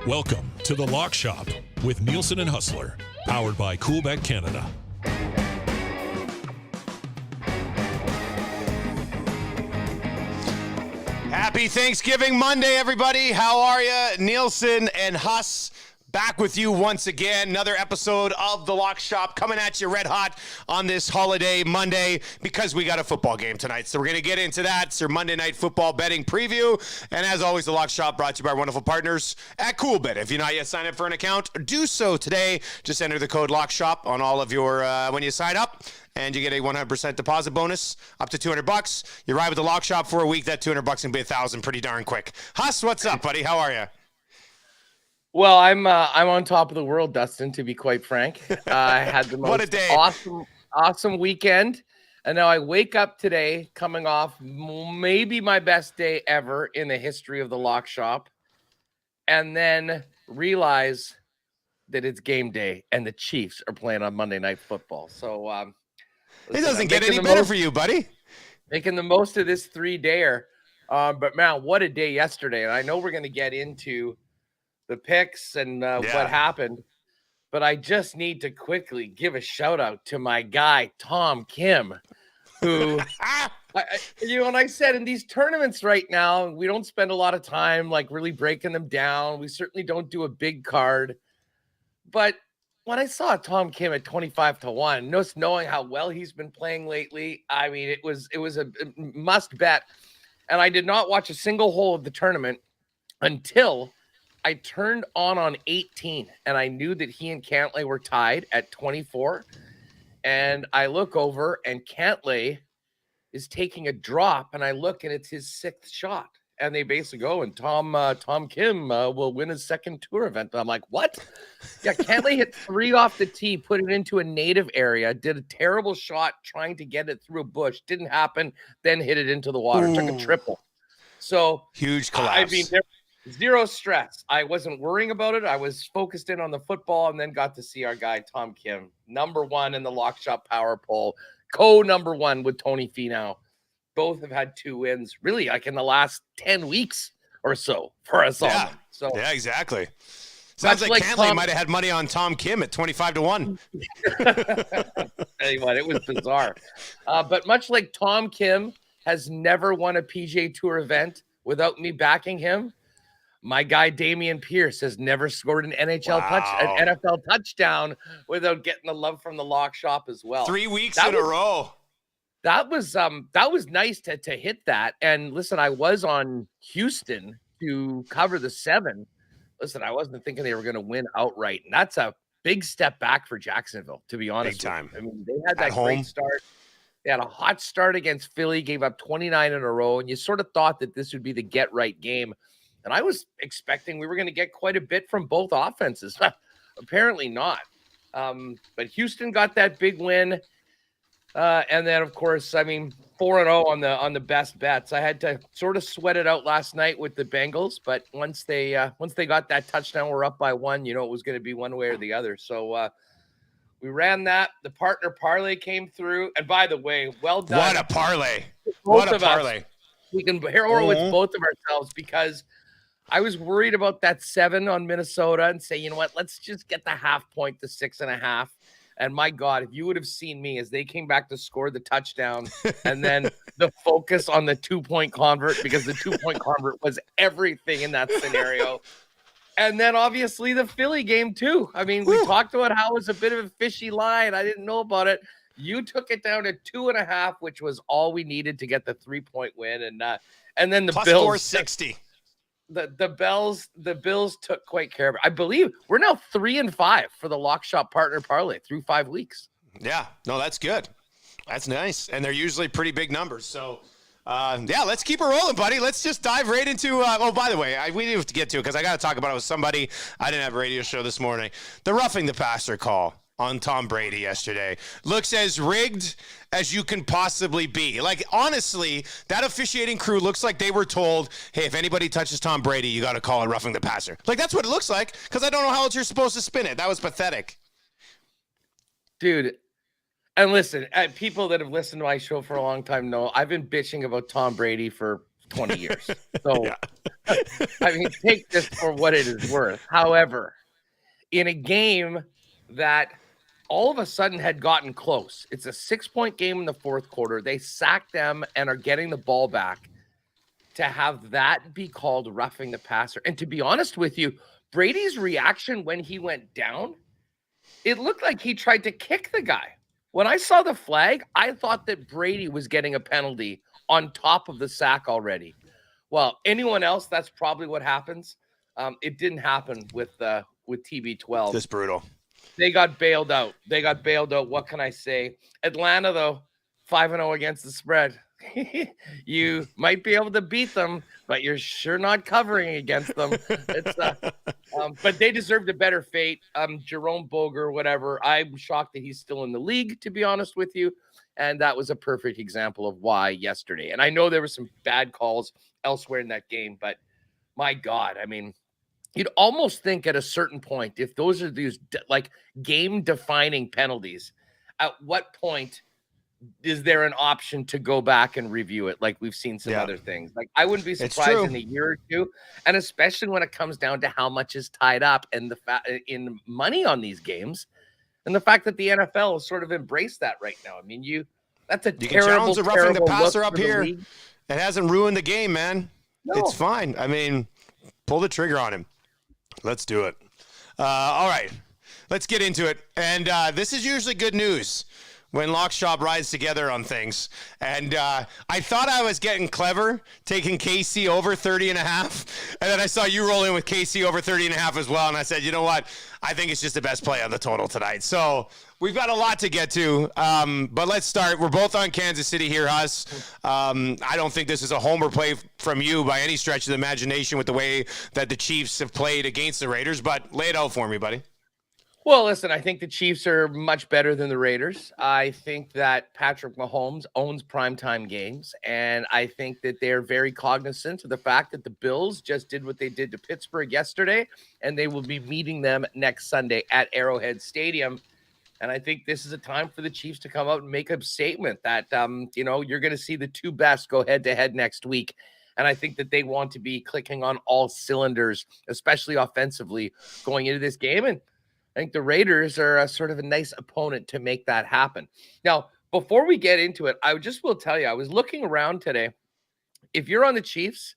Welcome to the Lock Shop with Nielsen and Hustler, powered by Coolbet Canada. Happy Thanksgiving Monday, everybody. How are you? Nielsen and Huss back with you once again. Another episode of The Lock Shop coming at you red hot on this holiday Monday because we got a football game tonight. So we're going to get into that. It's your Monday Night Football betting preview. And as always, The Lock Shop brought to you by our wonderful partners at Coolbet. If you're not yet signed up for an account, do so today. Just enter the code LOCKSHOP on all of your, when you sign up. And you get a 100% deposit bonus up to $200. You ride with the Lock Shop for a week. That $200 can be $1,000 pretty darn quick. Huss, what's up, buddy? How are you? Well, I'm on top of the world, Dustin, to be quite frank. I had the What a most day. awesome weekend. And now I wake up today coming off maybe my best day ever in the history of the Lock Shop. And then realize that it's game day and the Chiefs are playing on Monday Night Football. So It doesn't get any better for you, buddy. Making the most of this 3-dayer. But man, what a day yesterday. And I know we're going to get into the picks and what happened, but I just need to quickly give a shout out to my guy, Tom Kim, who, and I said in these tournaments right now, we don't spend a lot of time like really breaking them down. We certainly don't do a big card, but when I saw Tom Kim at 25-1, just knowing how well he's been playing lately, I mean, it was a must bet. And I did not watch a single hole of the tournament until I turned on 18, and I knew that he and Cantlay were tied at 24. And I look over, and Cantlay is taking a drop, and I look, and it's his 6th shot. And they basically go, and Tom Kim will win his second tour event. I'm like, what? Yeah, Cantlay hit 3 off the tee, put it into a native area, did a terrible shot trying to get it through a bush. Didn't happen, then hit it into the water. Took a triple. So huge collapse. I mean, zero stress. I wasn't worrying about it. I was focused in on the football and then got to see our guy, Tom Kim, number 1 in the Lock Shop Power Poll, co-number 1 with Tony Finau. Both have had 2 wins, really, like in the last 10 weeks or so for us all. So yeah, exactly. Sounds like Cantlay might have had money on Tom Kim at 25-1. Tell you what, it was bizarre. But much like Tom Kim has never won a PGA Tour event without me backing him, my guy Damian Pierce has never scored an NFL touchdown without getting the love from the Lock Shop as well. 3 weeks in a row. That was nice to hit that. And listen, I was on Houston to cover the 7. Listen, I wasn't thinking they were going to win outright, and that's a big step back for Jacksonville, to be honest. Big time. I mean, they had that great start. They had a hot start against Philly, gave up 29 in a row, and you sort of thought that this would be the get-right game. And I was expecting we were going to get quite a bit from both offenses. Apparently not. But Houston got that big win. And then, of course, I mean, 4-0 on the best bets. I had to sort of sweat it out last night with the Bengals, but once they got that touchdown, we're up by 1. You know, it was going to be one way or the other. So we ran that. The partner parlay came through, and by the way, well done. What a parlay! What a parlay! We can hero with both of ourselves because I was worried about that 7 on Minnesota and say, you know what, let's just get the half point to 6.5. And my God, if you would have seen me as they came back to score the touchdown and then the focus on the 2-point convert, because the 2-point convert was everything in that scenario. And then obviously the Philly game too. I mean, we talked about how it was a bit of a fishy line. I didn't know about it. You took it down to 2.5, which was all we needed to get the 3-point win. And then the plus Bills. 460. The Bills took quite care of it. I believe we're now 3-5 for the Lock Shop partner parlay through 5 weeks. Yeah, no, that's good. That's nice. And they're usually pretty big numbers. So, let's keep it rolling, buddy. Let's just dive right into, by the way, we need to get to it because I got to talk about it with somebody. I didn't have a radio show this morning. The roughing the passer call on Tom Brady yesterday looks as rigged as you can possibly be. Like, honestly, that officiating crew looks like they were told, hey, if anybody touches Tom Brady, you got to call it roughing the passer. Like, that's what it looks like, because I don't know how else you're supposed to spin it. That was pathetic. Dude, and listen, people that have listened to my show for a long time know I've been bitching about Tom Brady for 20 years. So, I mean, take this for what it is worth. However, in a game that all of a sudden had gotten close, it's a 6-point game in the fourth quarter. They sacked them and are getting the ball back. To have that be called roughing the passer. And to be honest with you, Brady's reaction when he went down, it looked like he tried to kick the guy. When I saw the flag, I thought that Brady was getting a penalty on top of the sack already. Well, anyone else, that's probably what happens. It didn't happen with TB12. Just brutal. They got bailed out. What can I say? Atlanta, though, 5-0 against the spread. You might be able to beat them, but you're sure not covering against them. But they deserved a better fate. Jerome Boger, whatever. I'm shocked that he's still in the league, to be honest with you. And that was a perfect example of why yesterday. And I know there were some bad calls elsewhere in that game, but my God, I mean, you'd almost think at a certain point, if those are these like game-defining penalties, at what point is there an option to go back and review it like we've seen some other things? Like, I wouldn't be surprised in a year or two, and especially when it comes down to how much is tied up and in money on these games, and the fact that the NFL has sort of embraced that right now. I mean, that's a terrible, the roughing the passer up here. League. It hasn't ruined the game, man. No. It's fine. I mean, pull the trigger on him. Let's do it. All right, let's get into it. And this is usually good news when Lock Shop rides together on things. And I thought I was getting clever, taking KC over 30.5. And then I saw you roll in with KC over 30.5 as well. And I said, you know what? I think it's just the best play on the total tonight. So we've got a lot to get to. But let's start. We're both on Kansas City here, Huss. I don't think this is a homer play from you by any stretch of the imagination with the way that the Chiefs have played against the Raiders. But lay it out for me, buddy. Well, listen, I think the Chiefs are much better than the Raiders. I think that Patrick Mahomes owns primetime games, and I think that they're very cognizant of the fact that the Bills just did what they did to Pittsburgh yesterday, and they will be meeting them next Sunday at Arrowhead Stadium. And I think this is a time for the Chiefs to come out and make a statement that, you're going to see the two best go head-to-head next week. And I think that they want to be clicking on all cylinders, especially offensively, going into this game. And I think the Raiders are a sort of a nice opponent to make that happen. Now, before we get into it, I just will tell you, I was looking around today. If you're on the Chiefs,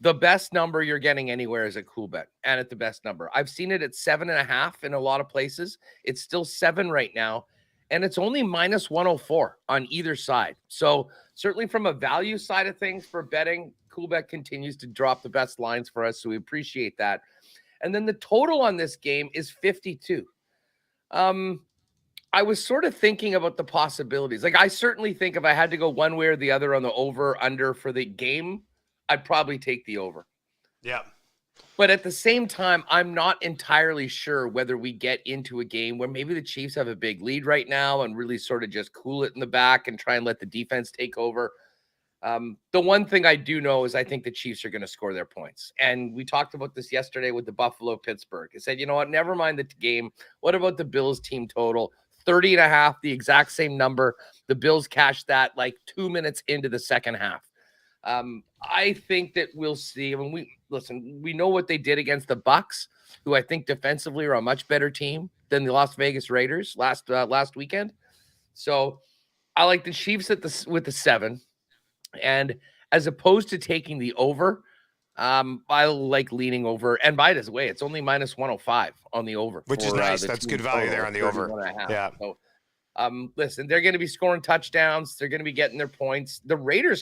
the best number you're getting anywhere is at Coolbet and at the best number. I've seen it at 7.5 in a lot of places. It's still 7 right now, and it's only minus 104 on either side. So certainly from a value side of things for betting, Coolbet continues to drop the best lines for us, so we appreciate that. And then the total on this game is 52. I was sort of thinking about the possibilities. Like, I certainly think if I had to go one way or the other on the over under for the game, I'd probably take the over. Yeah. But at the same time, I'm not entirely sure whether we get into a game where maybe the Chiefs have a big lead right now and really sort of just cool it in the back and try and let the defense take over. The one thing I do know is I think the Chiefs are going to score their points. And we talked about this yesterday with the Buffalo-Pittsburgh. I said, you know what, never mind the game. What about the Bills team total? 30.5, the exact same number. The Bills cashed that like 2 minutes into the second half. I think that we'll see. I mean, we know what they did against the Bucs, who I think defensively are a much better team than the Las Vegas Raiders last weekend. So I like the Chiefs with the 7. And as opposed to taking the over, I like leaning over. And by the way, it's only minus 105 on the over. Which is nice. That's good value there on the over. Yeah. So, listen, they're going to be scoring touchdowns. They're going to be getting their points. The Raiders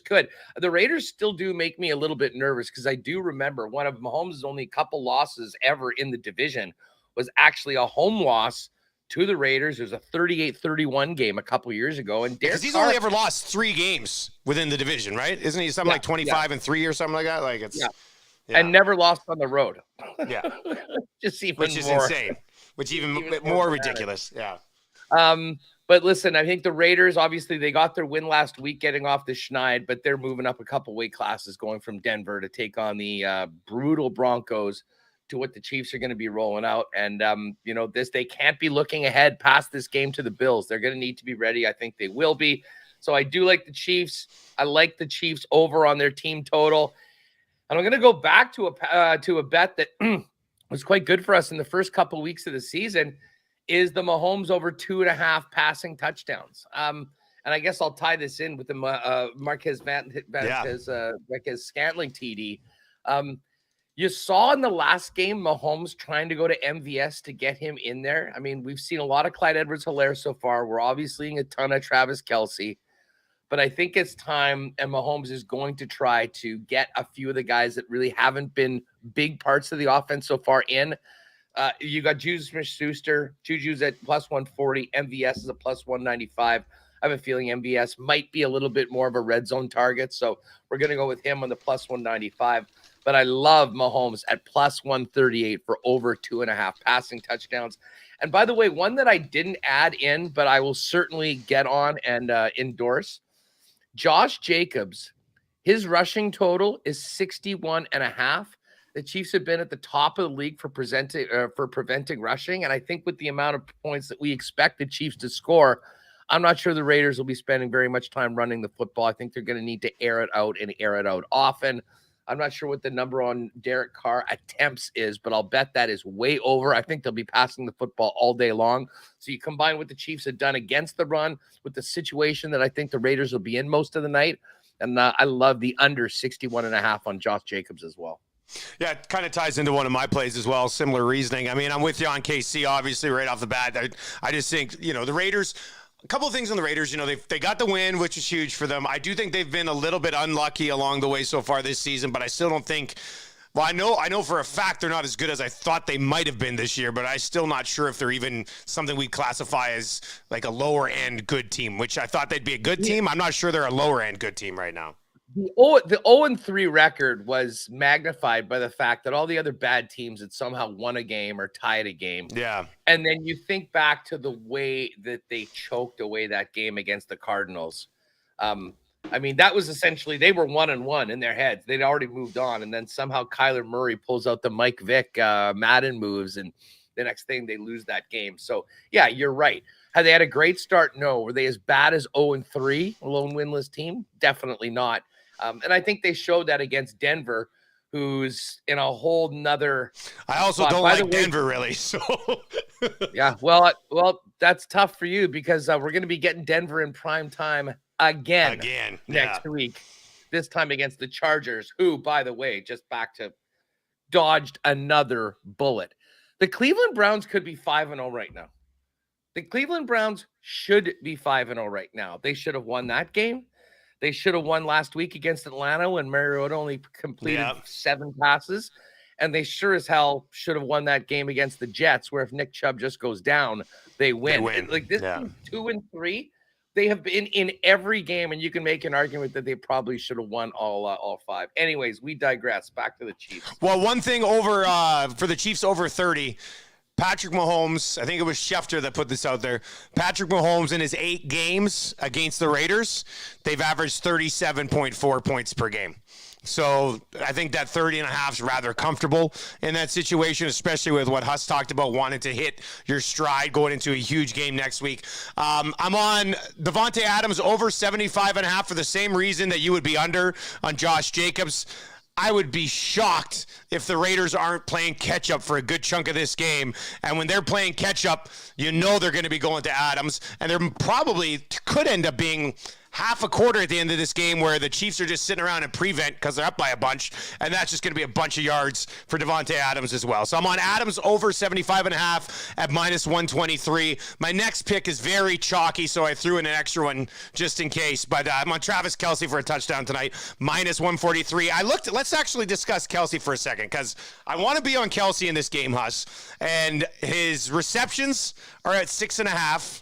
still do make me a little bit nervous because I do remember one of Mahomes' only couple losses ever in the division was actually a home loss to the Raiders. It was a 38-31 game a couple years ago. And because he's only ever lost 3 games within the division, right? Isn't he something like 25-3 or something like that? Like it's and never lost on the road. Yeah. Just even which is more insane. Which even more ridiculous. Yeah. But listen, I think the Raiders, obviously, they got their win last week getting off the Schneid, but they're moving up a couple weight classes going from Denver to take on the brutal Broncos to what the Chiefs are going to be rolling out. And, they can't be looking ahead past this game to the Bills. They're going to need to be ready. I think they will be. So I do like the Chiefs. I like the Chiefs over on their team total. And I'm going to go back to a bet that was quite good for us in the first couple of weeks of the season, is the Mahomes over 2.5 passing touchdowns. And I guess I'll tie this in with the Marquez Scantling TD. You saw in the last game Mahomes trying to go to MVS to get him in there. I mean, we've seen a lot of Clyde Edwards-Helaire so far. We're obviously seeing a ton of Travis Kelce. But I think it's time, and Mahomes is going to try to get a few of the guys that really haven't been big parts of the offense so far in. You got Juju Smith-Schuster. Juju's at plus 140. MVS is a plus 195. I have a feeling MVS might be a little bit more of a red zone target, so we're going to go with him on the plus 195. But I love Mahomes at plus 138 for over 2.5 passing touchdowns. And by the way, one that I didn't add in, but I will certainly get on and endorse, Josh Jacobs. His rushing total is 61.5. The Chiefs have been at the top of the league for preventing rushing. And I think with the amount of points that we expect the Chiefs to score, I'm not sure the Raiders will be spending very much time running the football. I think they're going to need to air it out and air it out often. I'm not sure what the number on Derek Carr attempts is, but I'll bet that is way over. I think they'll be passing the football all day long. So you combine what the Chiefs have done against the run with the situation that I think the Raiders will be in most of the night. And I love the under 61.5 on Josh Jacobs as well. Yeah, it kind of ties into one of my plays as well. Similar reasoning. I mean, I'm with you on KC, obviously, right off the bat. I just think, the Raiders, a couple of things on the Raiders, they got the win, which is huge for them. I do think they've been a little bit unlucky along the way so far this season, but I still don't think, well, I know for a fact they're not as good as I thought they might have been this year, but I'm still not sure if they're even something we classify as like a lower end good team, which I thought they'd be a good team. I'm not sure they're a lower end good team right now. The 0-3 record was magnified by the fact that all the other bad teams had somehow won a game or tied a game. Yeah. And then you think back to the way that they choked away that game against the Cardinals. I mean, that was essentially, they were 1-1 in their heads. They'd already moved on. And then somehow Kyler Murray pulls out the Mike Vick Madden moves. And the next thing, they lose that game. So, yeah, you're right. Had they had a great start? No. Were they as bad as 0-3, a lone winless team? Definitely not. And I think they showed that against Denver, who's in a whole nother. I also don't like Denver, really. So, yeah, well, that's tough for you because we're going to be getting Denver in prime time again next week. This time against the Chargers, who, by the way, just dodged another bullet. The Cleveland Browns could be 5-0 right now. The Cleveland Browns should be 5-0 right now. They should have won that game. They should have won last week against Atlanta when Mariota only completed 7 passes. And they sure as hell should have won that game against the Jets, where if Nick Chubb just goes down, they win. Like this team, 2-3, they have been in every game, and you can make an argument that they probably should have won all 5. Anyways, we digress. Back to the Chiefs. Well, one thing over for the Chiefs over 30. Patrick Mahomes, I think it was Schefter that put this out there. Patrick Mahomes in his 8 games against the Raiders, they've averaged 37.4 points per game. So I think that 30.5 is rather comfortable in that situation, especially with what Huss talked about, wanting to hit your stride going into a huge game next week. I'm on Davante Adams over 75.5 for the same reason that you would be under on Josh Jacobs. I would be shocked if the Raiders aren't playing catch-up for a good chunk of this game. And when they're playing catch-up, they're going to be going to Adams. And there probably could end up being half a quarter at the end of this game where the Chiefs are just sitting around and prevent because they're up by a bunch, and that's just going to be a bunch of yards for Davante Adams as well. So I'm on Adams over 75.5 at minus 123. My next pick is very chalky, so I threw in an extra one just in case, but I'm on Travis Kelce for a touchdown tonight, minus 143. Let's actually discuss Kelce for a second because I want to be on Kelce in this game, Huss, and his receptions are at 6.5.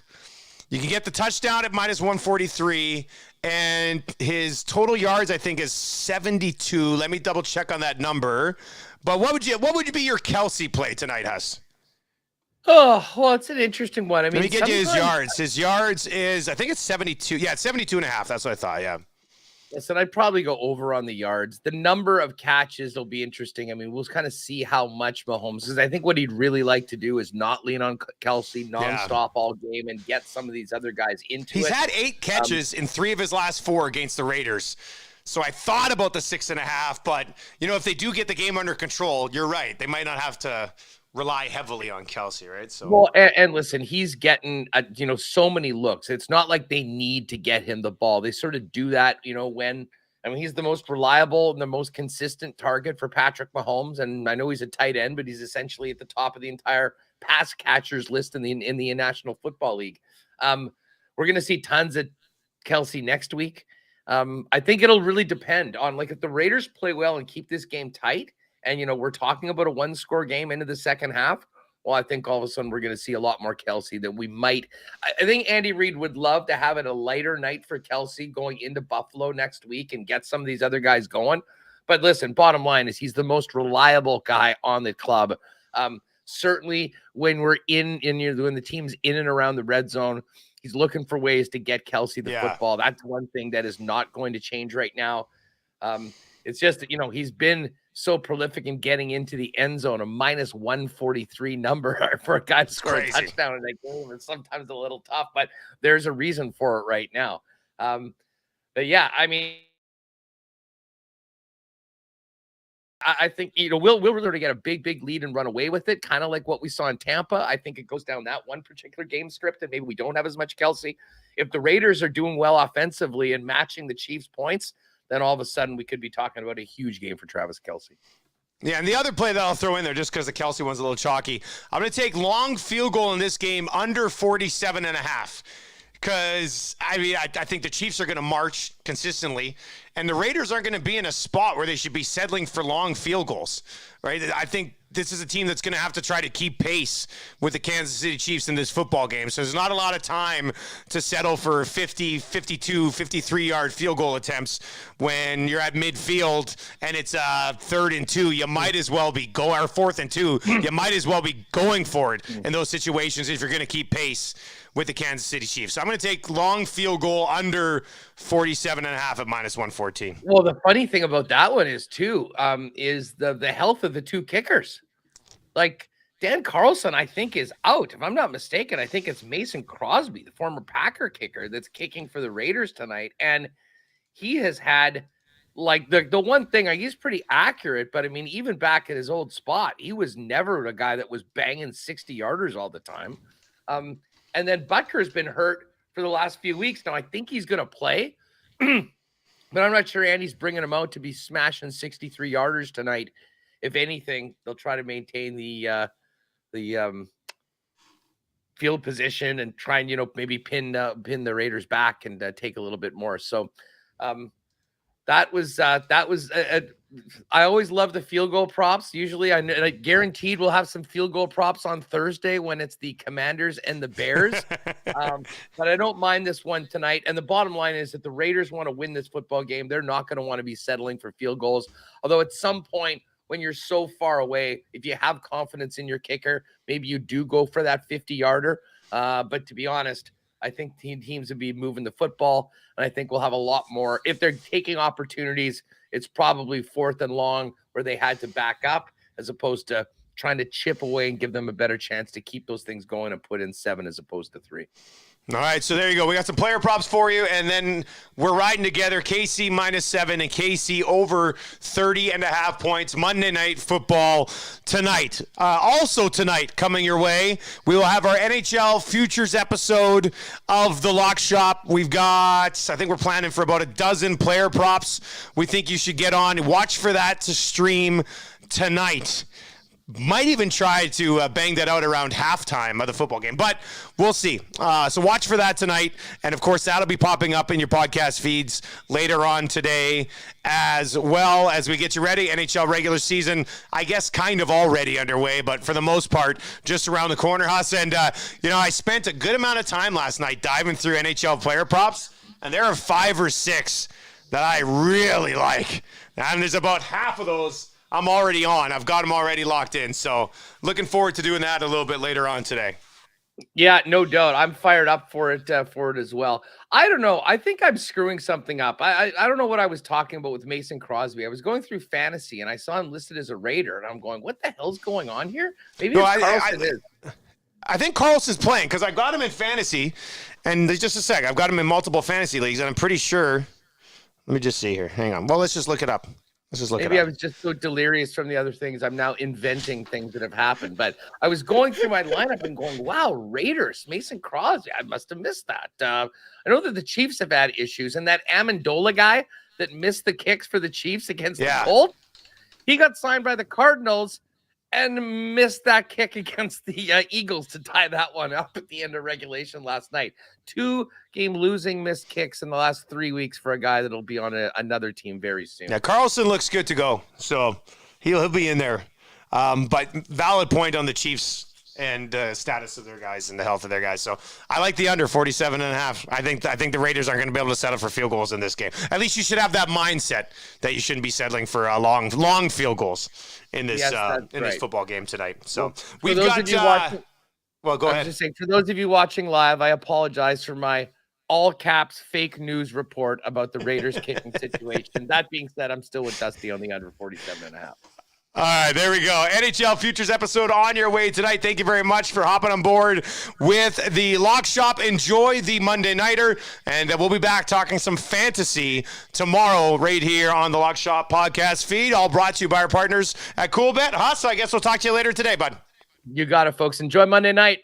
You can get the touchdown at minus 143, and his total yards, I think, is 72. Let me double check on that number. But what would be your Kelce play tonight, Huss? Oh, well, it's an interesting one. I mean, let me get you his yards. His yards is, I think it's 72. Yeah, it's 72.5. That's what I thought, yeah. Listen, I'd probably go over on the yards. The number of catches will be interesting. I mean, we'll kind of see how much Mahomes, because I think what he'd really like to do is not lean on Kelsey nonstop all game and get some of these other guys into He's it. He's had 8 catches in 3 of his last 4 against the Raiders. So I thought about the 6.5, but, if they do get the game under control, you're right. They might not have to rely heavily on Kelsey, right? So well, and listen, he's getting so many looks. It's not like they need to get him the ball. They sort of do that, when he's the most reliable and the most consistent target for Patrick Mahomes. And I know he's a tight end, but he's essentially at the top of the entire pass catchers list in the National Football League. We're going to see tons of Kelsey next week. I think it'll really depend on if the Raiders play well and keep this game tight. And, we're talking about a 1-score game into the second half. Well, I think all of a sudden we're going to see a lot more Kelsey than we might. I think Andy Reid would love to have it a lighter night for Kelsey going into Buffalo next week and get some of these other guys going. But listen, bottom line is he's the most reliable guy on the club. Certainly when we're when the team's in and around the red zone, he's looking for ways to get Kelsey the football. That's one thing that is not going to change right now. It's just that, he's been so prolific in getting into the end zone, a minus 143 number for a guy to score a touchdown in that game. It's sometimes a little tough, but there's a reason for it right now. But yeah, I mean, I think, we'll really get a big lead and run away with it, kind of like what we saw in Tampa. I think it goes down that one particular game script, and maybe we don't have as much Kelsey. If the Raiders are doing well offensively and matching the Chiefs' points, then all of a sudden we could be talking about a huge game for Travis Kelce. Yeah, and the other play that I'll throw in there, just because the Kelsey one's a little chalky, I'm going to take long field goal in this game under 47.5. Because, I think the Chiefs are going to march consistently, and the Raiders aren't going to be in a spot where they should be settling for long field goals, right? I think this is a team that's going to have to try to keep pace with the Kansas City Chiefs in this football game. So there's not a lot of time to settle for 50, 52, 53-yard field goal attempts when you're at midfield and it's 3rd and 2. You might as well be or 4th and 2. You might as well be going for it in those situations if you're going to keep pace with the Kansas City Chiefs. So I'm going to take long field goal under 47.5 at minus 114. Well, the funny thing about that one is the health of the 2 kickers. Like Dan Carlson, I think, is out. If I'm not mistaken, I think it's Mason Crosby, the former Packer kicker, that's kicking for the Raiders tonight. And he has had the one thing, he's pretty accurate, but I mean, even back at his old spot, he was never a guy that was banging 60-yarders all the time. And then Butker's been hurt for the last few weeks. Now, I think he's going to play, but I'm not sure Andy's bringing him out to be smashing 63-yarders tonight. If anything, they'll try to maintain the field position and try and, maybe pin the Raiders back and take a little bit more. So that was I always love the field goal props. Usually I guaranteed we'll have some field goal props on Thursday when it's the Commanders and the Bears. But I don't mind this one tonight. And the bottom line is that the Raiders want to win this football game. They're not going to want to be settling for field goals. Although at some point when you're so far away, if you have confidence in your kicker, maybe you do go for that 50-yarder. But to be honest, I think teams would be moving the football, and I think we'll have a lot more. If they're taking opportunities, it's probably 4th and long where they had to back up as opposed to trying to chip away and give them a better chance to keep those things going and put in 7 as opposed to 3. All right, so there you go. We got some player props for you, and then we're riding together. KC -7 and KC over 30.5 points. Monday Night Football tonight. Also tonight, coming your way, we will have our NHL Futures episode of the Lock Shop. We've got, I think we're planning for about a dozen player props we think you should get on. Watch for that to stream tonight. Might even try to bang that out around halftime of the football game, but we'll see. So watch for that tonight. And, of course, that'll be popping up in your podcast feeds later on today as well as we get you ready. NHL regular season, I guess, kind of already underway, but for the most part, just around the corner, Huss. And, I spent a good amount of time last night diving through NHL player props, and there are 5 or 6 that I really like. And there's about half of those I'm already on. I've got them already locked in. So looking forward to doing that a little bit later on today. Yeah, no doubt. I'm fired up for it as well. I don't know. I think I'm screwing something up. I don't know what I was talking about with Mason Crosby. I was going through fantasy and I saw him listed as a Raider, and I'm going, what the hell's going on here? Maybe No, it's Carlson is. I think Carlson's playing because I got him in fantasy, and just a sec, I've got him in multiple fantasy leagues, and I'm pretty sure. Let me just see here. Hang on. Well, let's just look it up. Maybe I was just so delirious from the other things. I'm now inventing things that have happened. But I was going through my lineup and going, wow, Raiders, Mason Crosby. I must have missed that. I know that the Chiefs have had issues. And that Amendola guy that missed the kicks for the Chiefs against the Colts, he got signed by the Cardinals and missed that kick against the Eagles to tie that one up at the end of regulation last night. 2-game losing missed kicks in the last 3 weeks for a guy that'll be on another team very soon. Yeah, Carlson looks good to go, so he'll be in there. But valid point on the Chiefs and status of their guys and the health of their guys. So I like the under 47.5. I think the Raiders aren't going to be able to settle for field goals in this game. At least you should have that mindset that you shouldn't be settling for long field goals in this this football game tonight. So we've got. Well, go ahead. Just saying, for those of you watching live, I apologize for my all caps fake news report about the Raiders kicking situation. That being said, I'm still with Dusty on the under 47.5. All right, there we go. NHL Futures episode on your way tonight. Thank you very much for hopping on board with the Lock Shop. Enjoy the Monday Nighter, and we'll be back talking some fantasy tomorrow right here on the Lock Shop podcast feed, all brought to you by our partners at CoolBet. Huss, I guess we'll talk to you later today, bud. You got it, folks. Enjoy Monday night.